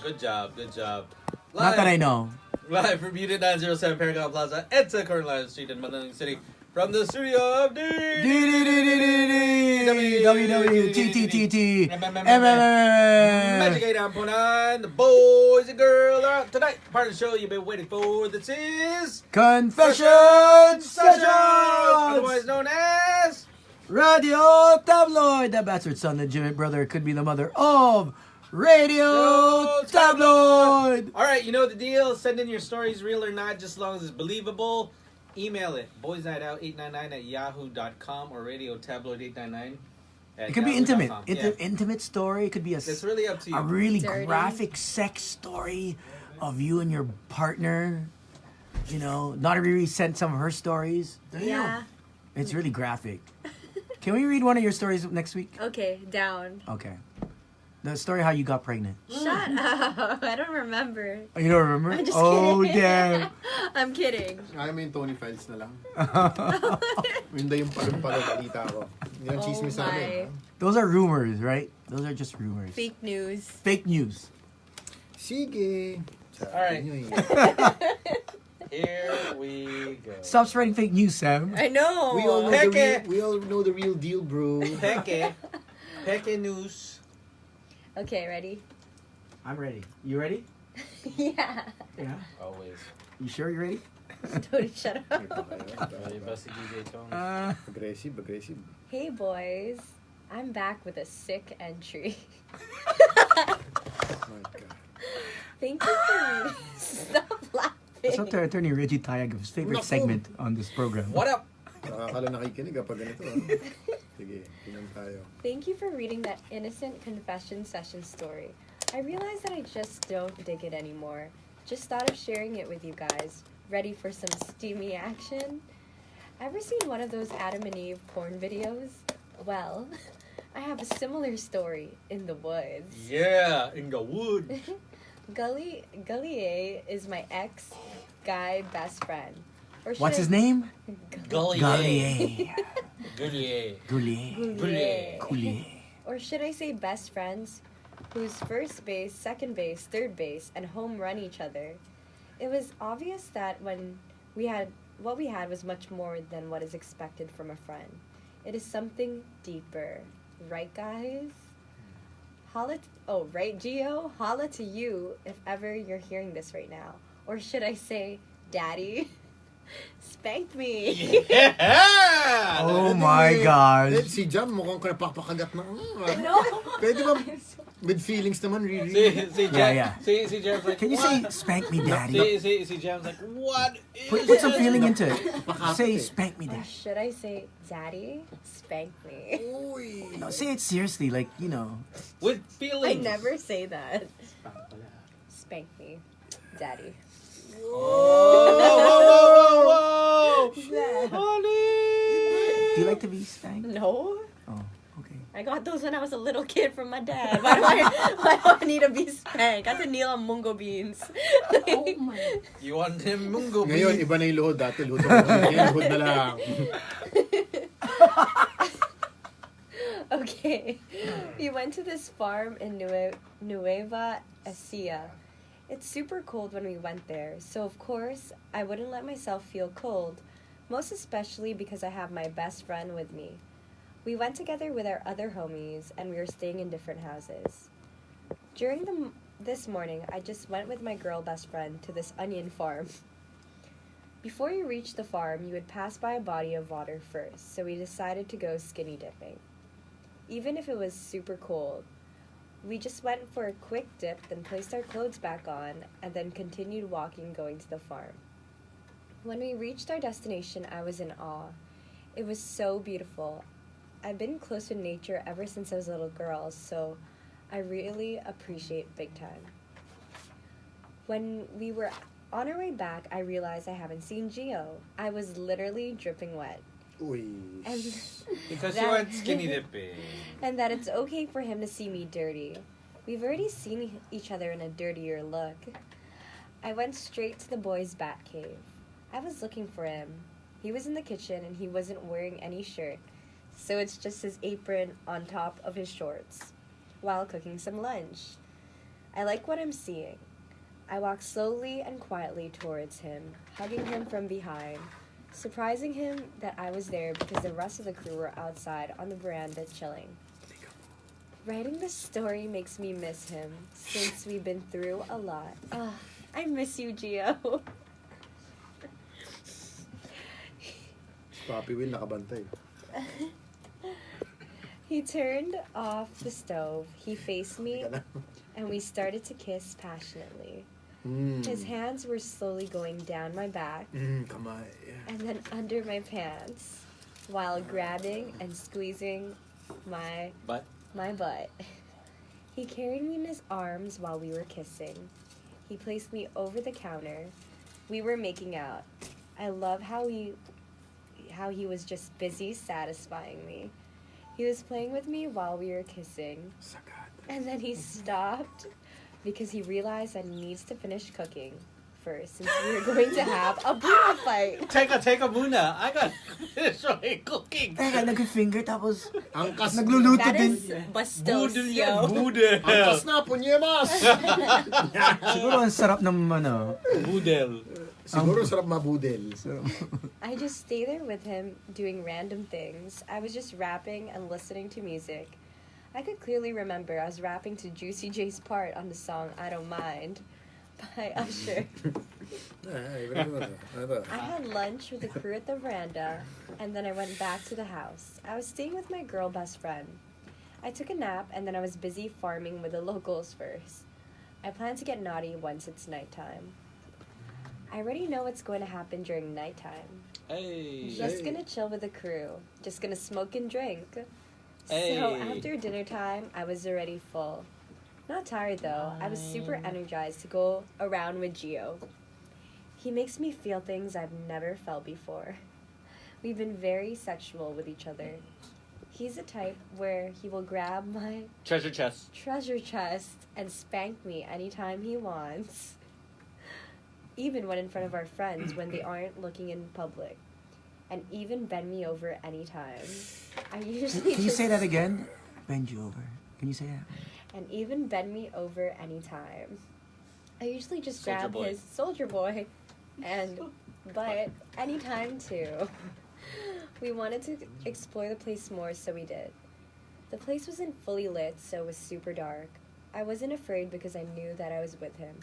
good job. Not that I know. Live from Unit 907 Paragon Plaza, EDSA Coronado Street in Manila City. From the studio of WWTTT Magic 8.9. The boys and girls are out tonight. Part of the show you've been waiting for. This is Confession Sessions, otherwise known as Radio Tabloid. The bastard son, the Jimmy brother, could be the mother of Radio Tabloid. All right, you know the deal. Send in your stories, real or not, just as long as it's believable. Email it, boysnightout899@yahoo.com or radiotabloid899. It could be intimate. Intimate story. It could be it's really up to you. A really graphic sex story of you and your partner. You know, not Riri sent some of her stories. Yeah. It's really graphic. Can we read one of your stories next week? Okay, down. Okay. The story how you got pregnant. Shut up. I don't remember. Oh, you don't remember? I'm just kidding. kidding. Damn. I'm kidding. Ayaw mo yung Tony Files na lang. Hindi yung palong-palong balita ko. Hindi yung chismis sa amin. Those are rumors, right? Those are just rumors. Fake news. Fake news. Sige. Alright. Here we go. Stop spreading fake news, Sam. I know. We all know the real deal, bro. Peke news. Okay, ready? I'm ready. You ready? Yeah. Yeah. Always. You sure you're ready? Tony, shut up. Aggressive. Hey, boys. I'm back with a sick entry. Oh my God. Thank you for reading. Stop laughing. That's what Attorney Reggie Tayag's favorite segment on this program. What up? Nakakala nakikinig kapag ganito. Sige, tingnan tayo. Thank you for reading that innocent confession session story. I realized that I just don't dig it anymore. Just thought of sharing it with you guys. Ready for some steamy action? Ever seen one of those Adam and Eve porn videos? Well, I have a similar story in the woods. Yeah, in the wood. Gully A is my ex-guy best friend. Or What's his name? Gullier. Or should I say best friends, whose first base, second base, third base, and home run each other. It was obvious that what we had was much more than what is expected from a friend. It is something deeper. Right, guys? Right, Gio? Holla to you if ever you're hearing this right now. Or should I say, Daddy? Spank me. Yeah! Oh my God. Si Jam mukhang kapakagat na. No. Pwede ba with feelings naman, really? Si Jam, Yeah. si Jam's like, Can you say spank me, daddy? Si Jam's like, what is Put some feeling into it. Pakapit Say eh. spank me, Or daddy. should I say, Daddy? Spank me. Uy. No, say it seriously, like, you know. With I feelings. never say that. Spank me, Daddy. Whoa! Do you like to be spanked? No. Oh, okay. I got those when I was a little kid from my dad. Why do I need to be spanked? I had to kneel on mungo beans. You want him mungo Ngayon, beans? iba na yung luhod. Dati luhod ako. Ngayon, luhod na lang. Okay. We went to this farm in Nueva Ecija. It's super cold when we went there, so of course, I wouldn't let myself feel cold, most especially because I have my best friend with me. We went together with our other homies, and we were staying in different houses. During this morning, I just went with my girl best friend to this onion farm. Before you reach the farm, you would pass by a body of water first, so we decided to go skinny dipping. Even if it was super cold, we just went for a quick dip, then placed our clothes back on, and then continued walking going to the farm. When we reached our destination, I was in awe. It was so beautiful. I've been close with nature ever since I was a little girl, so I really appreciate big time. When we were on our way back, I realized I haven't seen Gio. I was literally dripping wet. Uy. And Because you went skinny dipping. and that it's okay for him to see me dirty. We've already seen each other in a dirtier look. I went straight to the boys' bat cave. I was looking for him. He was in the kitchen and he wasn't wearing any shirt, so it's just his apron on top of his shorts while cooking some lunch. I like what I'm seeing. I walk slowly and quietly towards him, hugging him from behind, surprising him that I was there because the rest of the crew were outside on the veranda chilling. Writing this story makes me miss him since we've been through a lot. I miss you, Gio. Papi Will nakabantay. He turned off the stove. He faced me, and we started to kiss passionately. His hands were slowly going down my back Kamay. and then under my pants while grabbing and squeezing my But butt. He carried me in his arms while we were kissing. He placed me over the counter. We were making out. I love how he was just busy satisfying me. He was playing with me while we were kissing. And then he stopped because he realized that he needs to finish cooking first since we were going to have a brutal fight. Teka muna. I got finish my cooking. Teka, nag-finger tapos Angkas. nagluluto That din. is bastos, Budel yan. yo. Budel. Angkas na, punyemas! Siguro ang sarap ng Budel. Siguro sarap mabudel. I just stay there with him doing random things. I was just rapping and listening to music. I could clearly remember I was rapping to Juicy J's part on the song I Don't Mind by Usher. I had lunch with the crew at the veranda, and then I went back to the house. I was staying with my girl best friend. I took a nap, and then I was busy farming with the locals first. I plan to get naughty once it's nighttime. I already know what's going to happen during nighttime. Hey. Just gonna chill with the crew. Just gonna smoke and drink. Hey. So after dinner time, I was already full. Not tired though. I was super energized to go around with Gio. He makes me feel things I've never felt before. We've been very sexual with each other. He's the type where he will grab my Treasure chest. treasure chest and spank me anytime he wants. Even when in front of our friends when they aren't looking in public. And even bend me over anytime. I usually Can you say just- that again? Bend you over. Can you say that? And even bend me over anytime. I usually just Soldier grab boy. his soldier boy and butt anytime too. We wanted to explore the place more, so we did. The place wasn't fully lit, so it was super dark. I wasn't afraid because I knew that I was with him.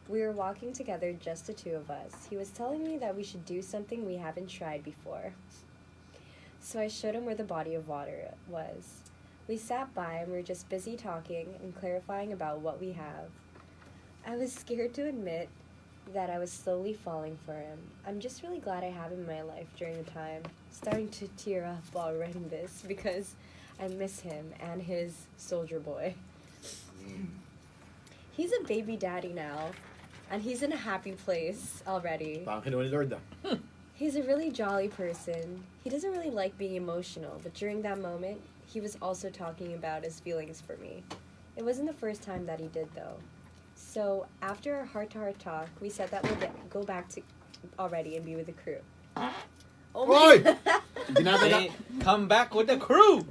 We were walking together, just the two of us. He was telling me that we should do something we haven't tried before. So I showed him where the body of water was. We sat by and we were just busy talking and clarifying about what we have. I was scared to admit that I was slowly falling for him. I'm just really glad I have him in my life during the time. Starting to tear up while writing this because I miss him and his soldier boy. He's a baby daddy now, and he's in a happy place already. Parang kinuha ni Lord He's a really jolly person. He doesn't really like being emotional, but during that moment, he was also talking about his feelings for me. It wasn't the first time that he did, though. So, after our heart-to-heart talk, we said that we'll go back to already and be with the crew. Oh Oy! my Dinadala. Hey, come back with the crew.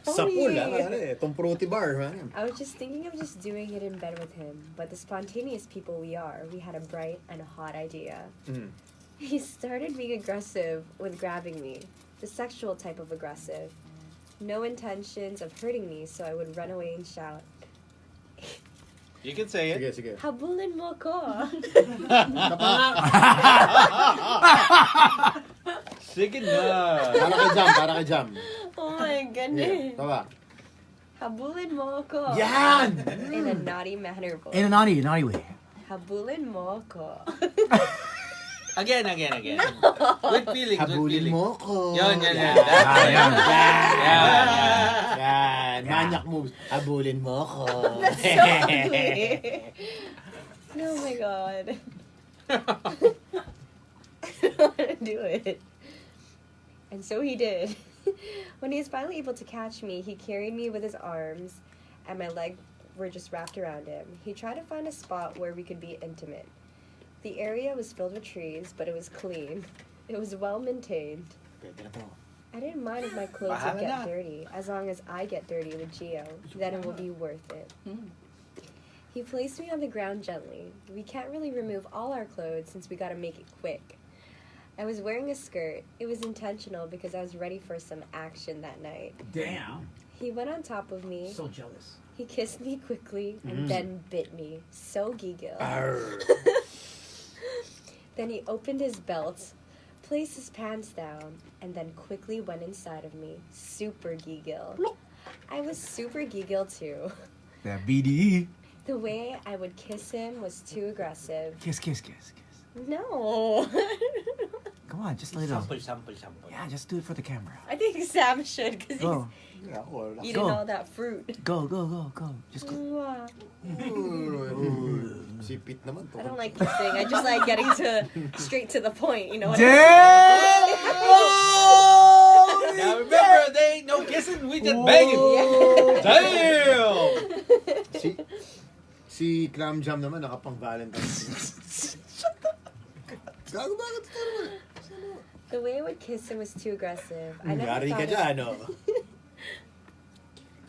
Sa pool, Tony! Itong fruity bar, man. I was just thinking of just doing it in bed with him, but the spontaneous people we are, we had a bright and hot idea. He started being aggressive with grabbing me, the sexual type of aggressive. No intentions of hurting me, so I would run away and shout, You can say it. Sige. "Habulin mo ko!" Sige na. Para kay Jam. Oh my goodness. Tawa. Habulin mo ko. Yan! In a naughty manner voice. In a naughty way. Habulin mo ko. Again. With feelings. Habulin mo ko. Yan. Yan. Yan. Manyak moves. Habulin mo ko. That's so ugly. Oh my god. I don't want to do it. And so he did. When he was finally able to catch me, he carried me with his arms, and my legs were just wrapped around him. He tried to find a spot where we could be intimate. The area was filled with trees, but it was clean. It was well maintained. Pwede na po. I didn't mind if my clothes would get dirty, as long as I get dirty with Gio. Then it will be worth it. He placed me on the ground gently. We can't really remove all our clothes since we gotta make it quick. I was wearing a skirt. It was intentional because I was ready for some action that night. Damn. He went on top of me. So jealous. He kissed me quickly and then bit me. So giggle. Then he opened his belt, placed his pants down, and then quickly went inside of me. Super giggle. I was super giggle too. That BDE. The way I would kiss him was too aggressive. Kiss. No. Come on, just a little. Sample. Yeah, just do it for the camera. I think Sam should because Go. he's eating all that fruit. Go. Just go. Mwah. Sipit naman to. I don't like kissing. I just like getting straight to the point. You know what Damn! Now remember, they ain't no kissing, we just banging. Damn! Si Clam Jam naman, nakapang Valentine's. Gago, bakit ito naman? The way I would kiss him was too aggressive. I never Yari ka thought dyan, no?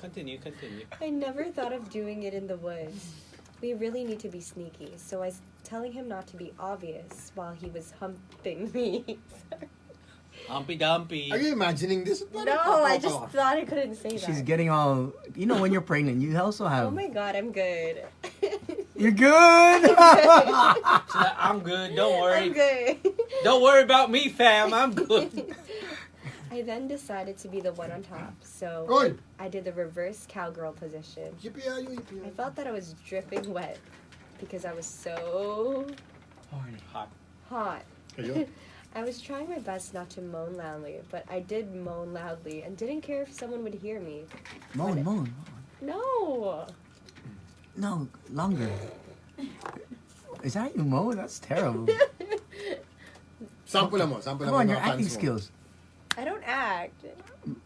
Continue. I never thought of doing it in the woods. We really need to be sneaky, so I was telling him not to be obvious while he was humping me. Humpy Dumpy. Are you imagining this? No, I just thought I couldn't say that. She's getting all. You know, when you're pregnant, you also have. Oh my god, I'm good. You're good. She's like, I'm good, don't worry. I'm good. Don't worry about me, fam, I'm good. I then decided to be the one on top, so Oy! I did the reverse cowgirl position. Yippee-yi-yo. I felt that I was dripping wet because I was so hot. Kayo? I was trying my best not to moan loudly, but I did moan loudly and didn't care if someone would hear me. Moan. No! No, longer. Is that you moan? That's terrible. Sample mo. Come on, your acting skills. I don't act.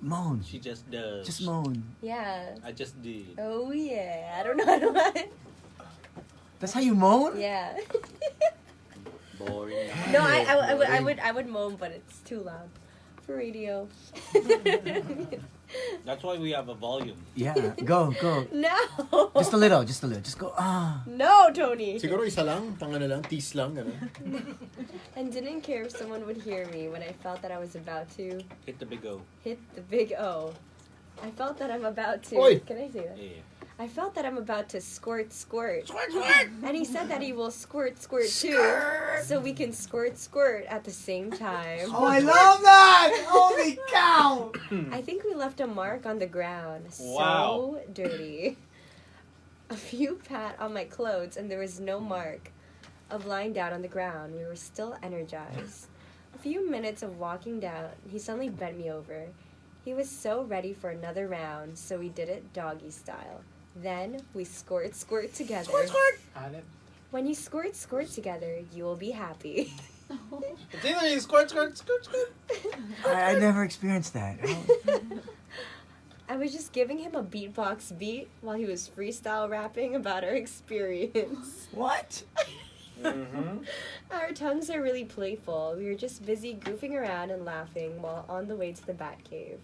Moan. She just does. Just moan. Yeah. I just did. Oh yeah. I don't know how to what. That's how you moan? Yeah. Boring. No, I would moan, but it's too loud for radio. That's why we have a volume. Yeah, go. No. Just a little. Just go, No, Tony. Siguro isa lang, tanga na lang, tease lang, gano'n. And didn't care if someone would hear me when I felt that I was about to Hit the big O. hit the big O. I felt that I'm about to. Oi. Can I say that? Yeah. I felt that I'm about to squirt. And he said that he will squirt too. So we can squirt at the same time. Oh, I love that! Holy cow! I think we left a mark on the ground. Wow. So dirty. A few pat on my clothes and there was no mark of lying down on the ground. We were still energized. A few minutes of walking down, he suddenly bent me over. He was so ready for another round, so we did it doggy style. Then we squirt together. Squirt! When you squirt together, you will be happy. It's either you squirt. I never experienced that. I was just giving him a beatbox beat while he was freestyle rapping about our experience. What? Mm-hmm. Our tongues are really playful. We were just busy goofing around and laughing while on the way to the bat cave.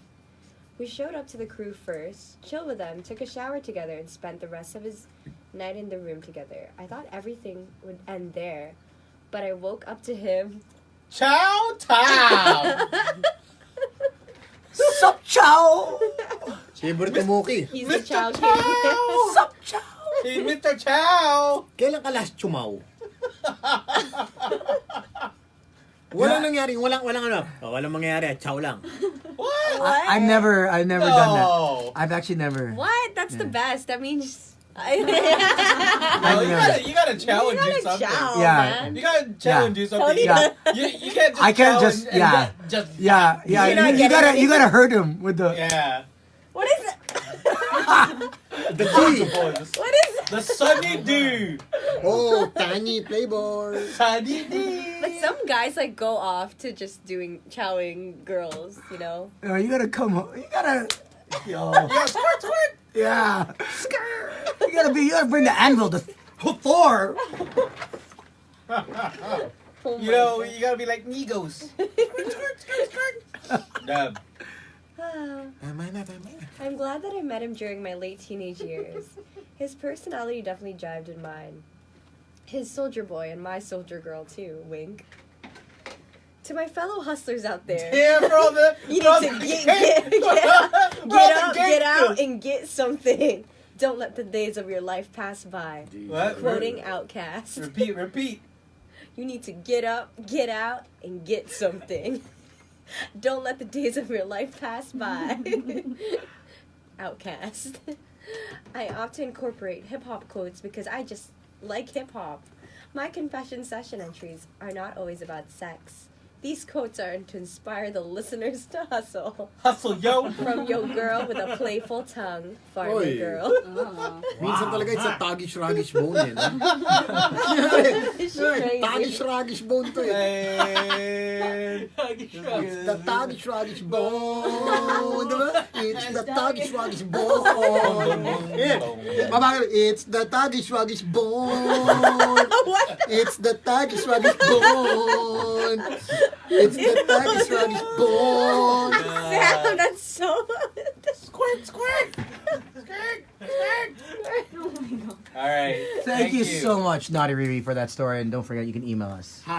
We showed up to the crew first, chilled with them, took a shower together, and spent the rest of his night in the room together. I thought everything would end there, but I woke up to him. Chow time! Sup, chow! Favorite mo, Muki. He's a chow king. Sup, chow! Hey, Mr. Chow! Kailan ka last chumaw? Walang nangyari, walang ano. Walang mangyari, chow lang. What? I've never done No. that. I've actually never. What? That's the best. That means... No, you gotta challenge You you gotta something. chow, Yeah. man. You gotta challenge you something. Tony Yeah. You can't just I can't chow just- and yeah. just Yeah. You're not You getting you gotta hurt him with the. yeah. What is it? The What G. What is it? The Sunny D. Oh, Tani, Playboy. Sunny D. But some guys like go off to just chowing girls, you know? No, you gotta come home. You gotta. Yo. Yeah, squirt. Yeah. You gotta bring the anvil to Thor. Oh You know, you gotta be like Negos. Skirt. Dub. Tama na, tama na. I'm glad that I met him during my late teenage years. His personality definitely jived in mine. His soldier boy and my soldier girl too, wink. To my fellow hustlers out there, Yeah, bro. you need to get out and get something. Don't let the days of your life pass by. What? Quoting Outcast. Repeat. You need to get up, get out, and get something. Don't let the days of your life pass by. Outcast. I opt to incorporate hip-hop quotes because I just like hip-hop. My confession session entries are not always about sex. These quotes are to inspire the listeners to hustle. Hustle, yo. From your girl with a playful tongue, farmer Oy. girl. Minsan talaga it's a tagish-ragish bone eh. No? It's crazy. Tagish-ragish bone to eh. And It's the tagish-ragish bone. Diba? It's the tagish-ragish bone. Yeah. Mama, it's the tagish-ragish bone. What? It's the tagish-ragish bone. It's the tagish-ragish bone. Sam, that's so... squirt. All right. Thank you so much, Naughty Riri, for that story. And don't forget, you can email us.